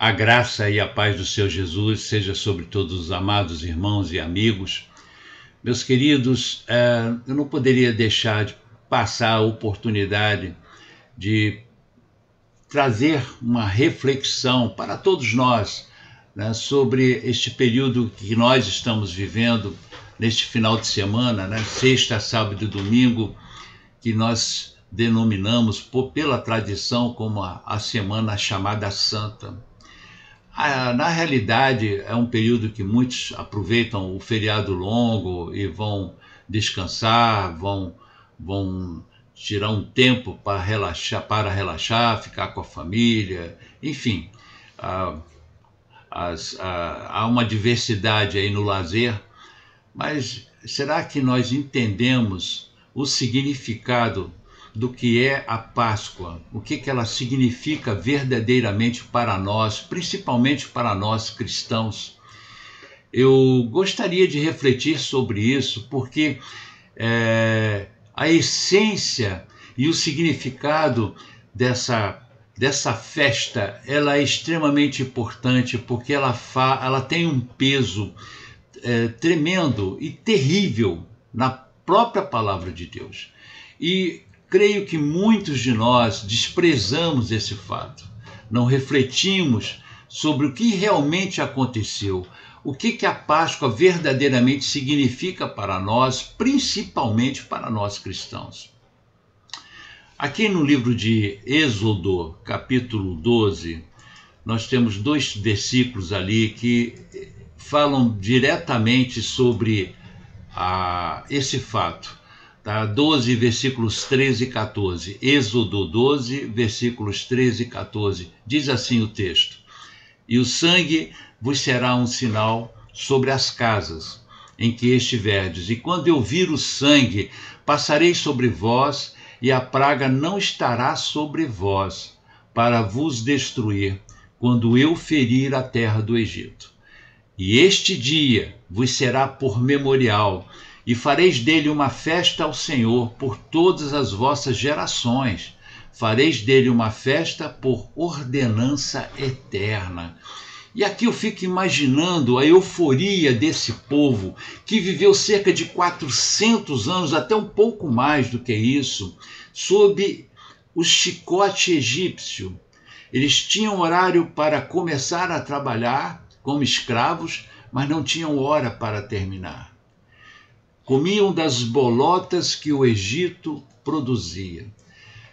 A graça e a paz do Senhor Jesus seja sobre todos os amados irmãos e amigos. Meus queridos, eu não poderia deixar de passar a oportunidade de trazer uma reflexão para todos nós, né, sobre este período que nós estamos vivendo neste final de semana, né, sexta, sábado e domingo, que nós denominamos pela tradição como a semana chamada Santa. Na realidade, é um período que muitos aproveitam o feriado longo e vão descansar, vão tirar um tempo para relaxar, ficar com a família, enfim. Há uma diversidade aí no lazer, mas será que nós entendemos o significado do que é a Páscoa, o que ela significa verdadeiramente para nós, principalmente para nós cristãos? Eu gostaria de refletir sobre isso, porque a essência e o significado dessa festa, ela é extremamente importante, porque ela tem um peso tremendo e terrível na própria palavra de Deus. E creio que muitos de nós desprezamos esse fato, não refletimos sobre o que realmente aconteceu, o que a Páscoa verdadeiramente significa para nós, principalmente para nós cristãos. Aqui no livro de Êxodo, capítulo 12, nós temos 2 versículos ali que falam diretamente sobre esse fato. Tá? 12, versículos 13 e 14. Êxodo 12, versículos 13 e 14. Diz assim o texto: E o sangue vos será um sinal sobre as casas em que estiverdes, e quando eu vir o sangue, passarei sobre vós, e a praga não estará sobre vós, para vos destruir, quando eu ferir a terra do Egito. E este dia vos será por memorial, e fareis dele uma festa ao Senhor por todas as vossas gerações. Fareis dele uma festa por ordenança eterna. E aqui eu fico imaginando a euforia desse povo que viveu cerca de 400 anos, até um pouco mais do que isso, sob o chicote egípcio. Eles tinham horário para começar a trabalhar como escravos, mas não tinham hora para terminar. Comiam das bolotas que o Egito produzia.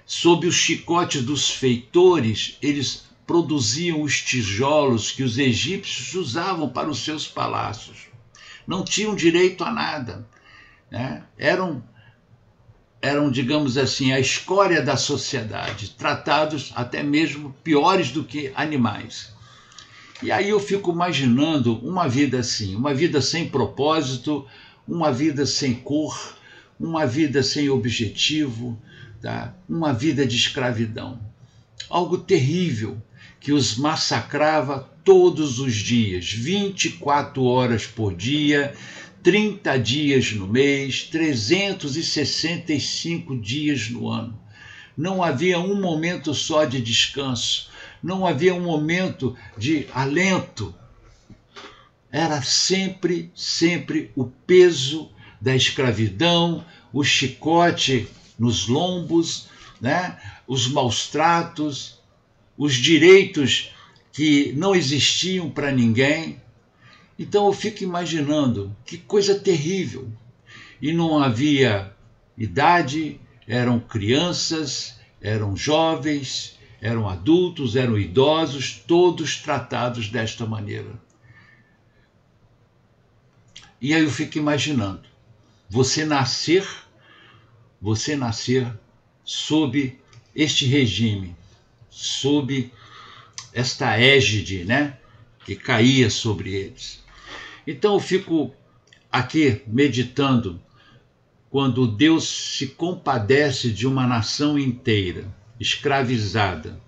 Sob o chicote dos feitores, eles produziam os tijolos que os egípcios usavam para os seus palácios. Não tinham direito a nada, né? Eram, digamos assim, a escória da sociedade, tratados até mesmo piores do que animais. E aí eu fico imaginando uma vida assim, uma vida sem propósito, uma vida sem cor, uma vida sem objetivo, tá? Uma vida de escravidão. Algo terrível que os massacrava todos os dias, 24 horas por dia, 30 dias no mês, 365 dias no ano. Não havia um momento só de descanso, não havia um momento de alento. Era sempre o peso da escravidão, o chicote nos lombos, né? Os maus tratos, os direitos que não existiam para ninguém. Então eu fico imaginando que coisa terrível. E não havia idade, eram crianças, eram jovens, eram adultos, eram idosos, todos tratados desta maneira. E aí eu fico imaginando, você nascer sob este regime, sob esta égide, né, que caía sobre eles. Então eu fico aqui meditando quando Deus se compadece de uma nação inteira, escravizada,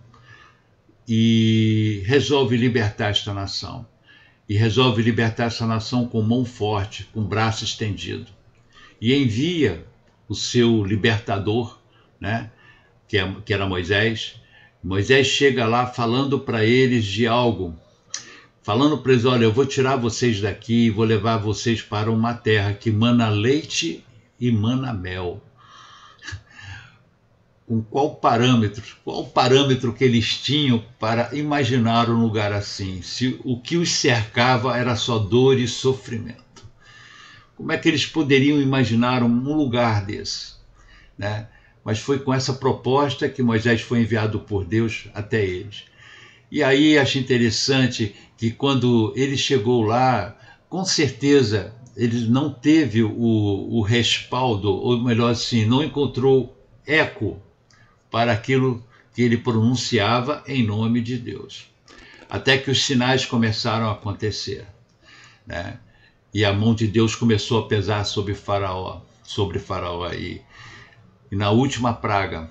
e resolve libertar esta nação. E resolve libertar essa nação com mão forte, com braço estendido. E envia o seu libertador, né, que era Moisés, Moisés chega lá falando para eles de algo, falando para eles: olha, eu vou tirar vocês daqui e vou levar vocês para uma terra que mana leite e mana mel. Com qual parâmetro que eles tinham para imaginar um lugar assim, se o que os cercava era só dor e sofrimento? Como é que eles poderiam imaginar um lugar desse, né? Mas foi com essa proposta que Moisés foi enviado por Deus até eles. E aí acho interessante que quando ele chegou lá, com certeza ele não teve o respaldo, ou melhor assim, não encontrou eco para aquilo que ele pronunciava em nome de Deus. Até que os sinais começaram a acontecer, né? E a mão de Deus começou a pesar sobre Faraó. E na última praga,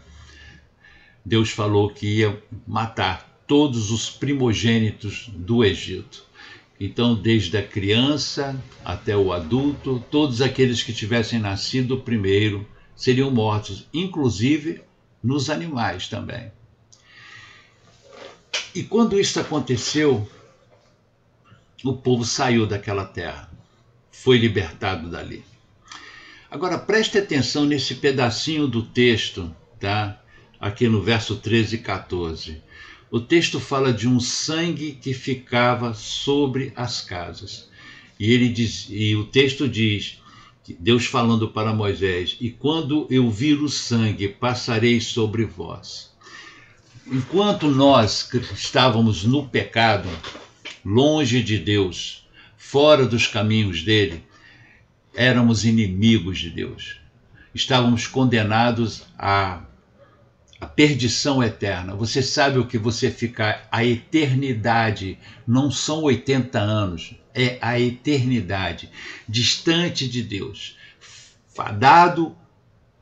Deus falou que ia matar todos os primogênitos do Egito. Então, desde a criança até o adulto, todos aqueles que tivessem nascido primeiro seriam mortos, inclusive nos animais também. E quando isso aconteceu, o povo saiu daquela terra, foi libertado dali. Agora preste atenção nesse pedacinho do texto, tá? Aqui no verso 13 e 14. O texto fala de um sangue que ficava sobre as casas. E o texto diz, Deus falando para Moisés: e quando eu vir o sangue, passarei sobre vós. Enquanto nós estávamos no pecado, longe de Deus, fora dos caminhos dele, éramos inimigos de Deus. Estávamos condenados à perdição eterna. Você sabe o que você fica a eternidade, não são 80 anos, é a eternidade, distante de Deus, fadado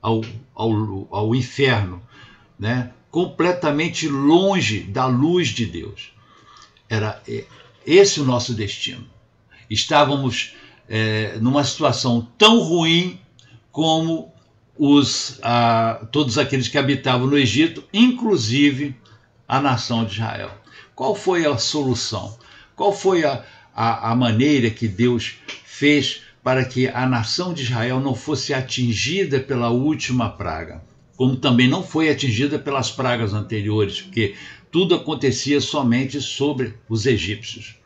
ao inferno, né? Completamente longe da luz de Deus. Era esse o nosso destino. Estávamos numa situação tão ruim como todos aqueles que habitavam no Egito, inclusive a nação de Israel. Qual foi a solução? Qual foi a maneira que Deus fez para que a nação de Israel não fosse atingida pela última praga? Como também não foi atingida pelas pragas anteriores, porque tudo acontecia somente sobre os egípcios.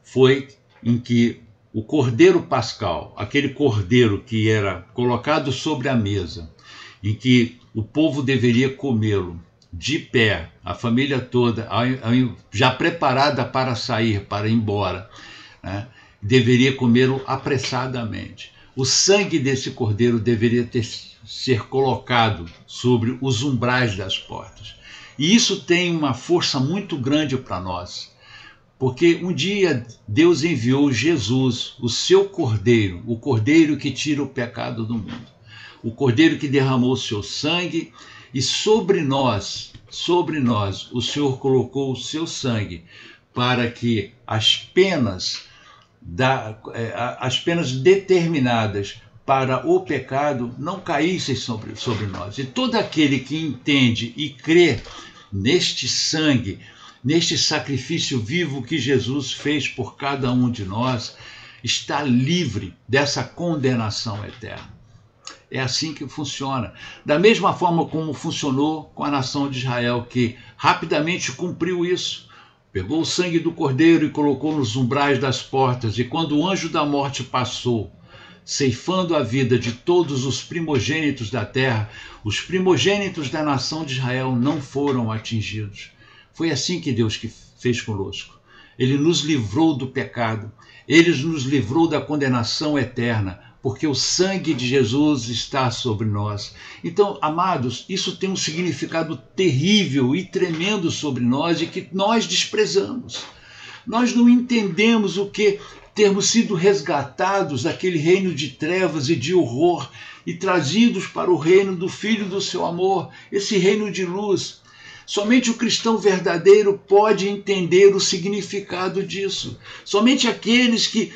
Foi em que o cordeiro pascal, aquele cordeiro que era colocado sobre a mesa, em que o povo deveria comê-lo de pé, a família toda, já preparada para sair, para ir embora, né, deveria comê-lo apressadamente. O sangue desse cordeiro deveria ser colocado sobre os umbrais das portas. E isso tem uma força muito grande para nós, porque um dia Deus enviou Jesus, o seu cordeiro, o cordeiro que tira o pecado do mundo, o cordeiro que derramou o seu sangue, e sobre nós, o Senhor colocou o seu sangue para que as penas determinadas para o pecado não caíssem sobre nós. E todo aquele que entende e crê neste sangue, neste sacrifício vivo que Jesus fez por cada um de nós, está livre dessa condenação eterna. É assim que funciona. Da mesma forma como funcionou com a nação de Israel, que rapidamente cumpriu isso. Pegou o sangue do cordeiro e colocou nos umbrais das portas, e quando o anjo da morte passou, ceifando a vida de todos os primogênitos da terra, os primogênitos da nação de Israel não foram atingidos. Foi assim que Deus fez conosco. Ele nos livrou do pecado, ele nos livrou da condenação eterna, porque o sangue de Jesus está sobre nós. Então, amados, isso tem um significado terrível e tremendo sobre nós e que nós desprezamos. Nós não entendemos o que termos sido resgatados daquele reino de trevas e de horror e trazidos para o reino do Filho do seu amor, esse reino de luz. Somente o cristão verdadeiro pode entender o significado disso. Somente aqueles que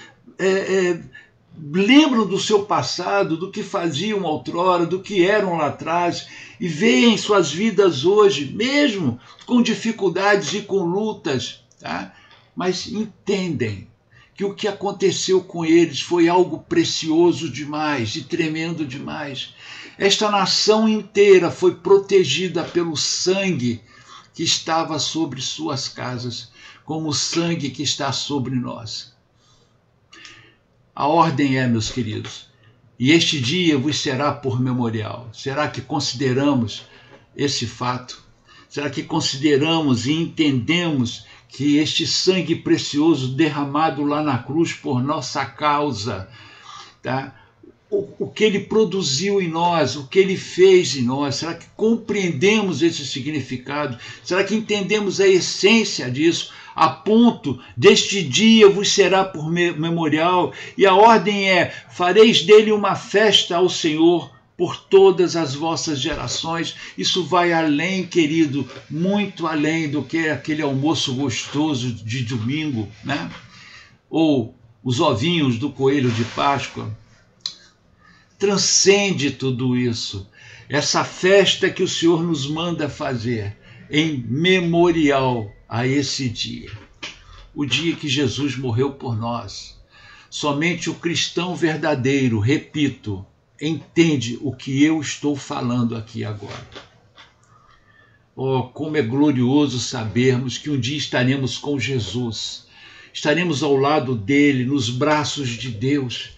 lembram do seu passado, do que faziam outrora, do que eram lá atrás, e veem suas vidas hoje, mesmo com dificuldades e com lutas, tá? Mas entendem que o que aconteceu com eles foi algo precioso demais e tremendo demais. Esta nação inteira foi protegida pelo sangue que estava sobre suas casas, como o sangue que está sobre nós. A ordem é, meus queridos, e este dia vos será por memorial. Será que consideramos esse fato? Será que consideramos e entendemos que este sangue precioso derramado lá na cruz por nossa causa, tá? O que ele produziu em nós, o que ele fez em nós, será que compreendemos esse significado? Será que entendemos a essência disso? A ponto deste dia vos será por memorial, e a ordem é: fareis dele uma festa ao Senhor por todas as vossas gerações. Isso vai além, querido, muito além do que aquele almoço gostoso de domingo, né? Ou os ovinhos do coelho de Páscoa. Transcende tudo isso. Essa festa que o Senhor nos manda fazer em memorial a esse dia. O dia que Jesus morreu por nós. Somente o cristão verdadeiro, repito, entende o que eu estou falando aqui agora. Oh, como é glorioso sabermos que um dia estaremos com Jesus. Estaremos ao lado dele, nos braços de Deus.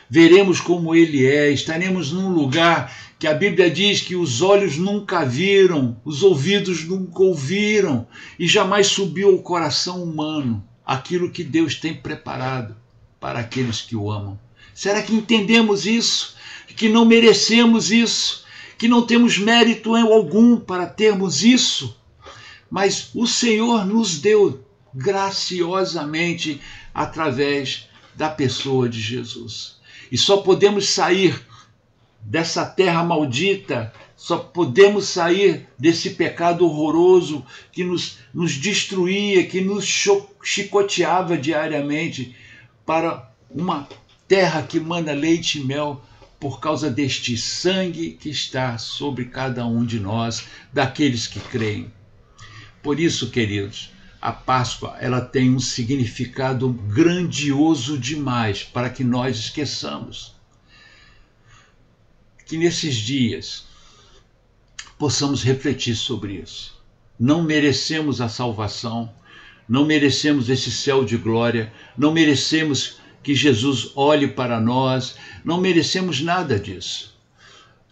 Veremos como ele é, estaremos num lugar que a Bíblia diz que os olhos nunca viram, os ouvidos nunca ouviram, e jamais subiu ao coração humano aquilo que Deus tem preparado para aqueles que o amam. Será que entendemos isso? Que não merecemos isso? Que não temos mérito algum para termos isso? Mas o Senhor nos deu graciosamente através da pessoa de Jesus. E só podemos sair dessa terra maldita, só podemos sair desse pecado horroroso que nos destruía, que nos chicoteava diariamente, para uma terra que manda leite e mel, por causa deste sangue que está sobre cada um de nós, daqueles que creem. Por isso, queridos, a Páscoa, ela tem um significado grandioso demais para que nós esqueçamos. Que nesses dias possamos refletir sobre isso. Não merecemos a salvação, não merecemos esse céu de glória, não merecemos que Jesus olhe para nós, não merecemos nada disso.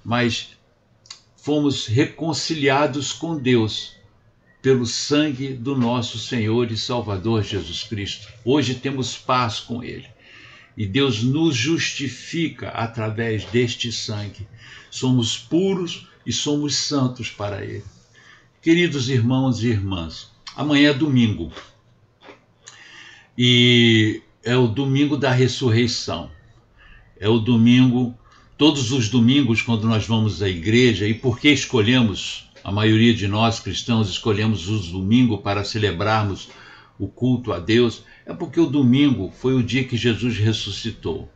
Mas fomos reconciliados com Deus pelo sangue do nosso Senhor e Salvador Jesus Cristo. Hoje temos paz com Ele. E Deus nos justifica através deste sangue. Somos puros e somos santos para Ele. Queridos irmãos e irmãs, amanhã é domingo. E é o domingo da ressurreição. É o domingo, todos os domingos quando nós vamos à igreja, e por que escolhemos, a maioria de nós cristãos escolhemos o domingo para celebrarmos o culto a Deus, é porque o domingo foi o dia que Jesus ressuscitou,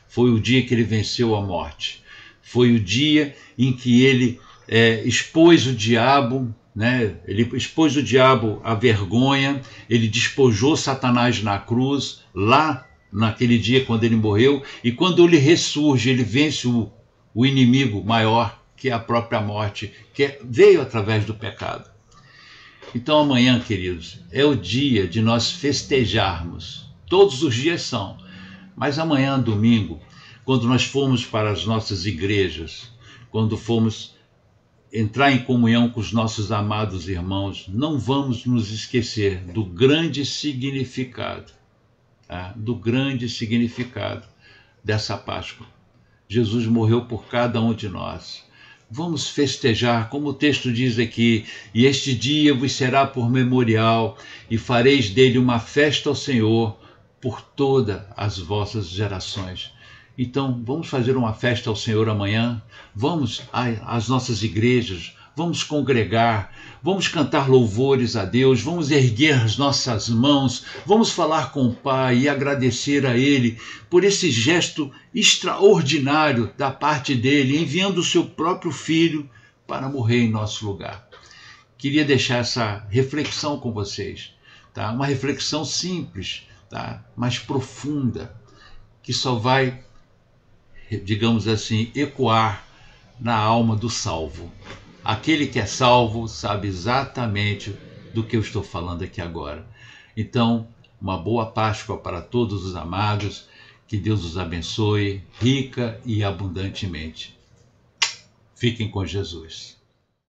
foi o dia que ele venceu a morte, foi o dia em que ele expôs o diabo, né? Ele expôs o diabo à vergonha, ele despojou Satanás na cruz, lá naquele dia quando ele morreu, e quando ele ressurge, ele vence o inimigo maior, que é a própria morte, que veio através do pecado. Então amanhã, queridos, é o dia de nós festejarmos. Todos os dias são, mas amanhã, domingo, quando nós formos para as nossas igrejas, quando formos entrar em comunhão com os nossos amados irmãos, não vamos nos esquecer do grande significado, tá? Do grande significado dessa Páscoa. Jesus morreu por cada um de nós. Vamos festejar, como o texto diz aqui, e este dia vos será por memorial, e fareis dele uma festa ao Senhor por todas as vossas gerações. Então, vamos fazer uma festa ao Senhor amanhã, vamos às nossas igrejas, vamos congregar, vamos cantar louvores a Deus, vamos erguer as nossas mãos, vamos falar com o Pai e agradecer a Ele por esse gesto extraordinário da parte dele, enviando o seu próprio Filho para morrer em nosso lugar. Queria deixar essa reflexão com vocês, tá? Uma reflexão simples, tá? Mas profunda, que só vai, digamos assim, ecoar na alma do salvo. Aquele que é salvo sabe exatamente do que eu estou falando aqui agora. Então, uma boa Páscoa para todos os amados, que Deus os abençoe rica e abundantemente. Fiquem com Jesus.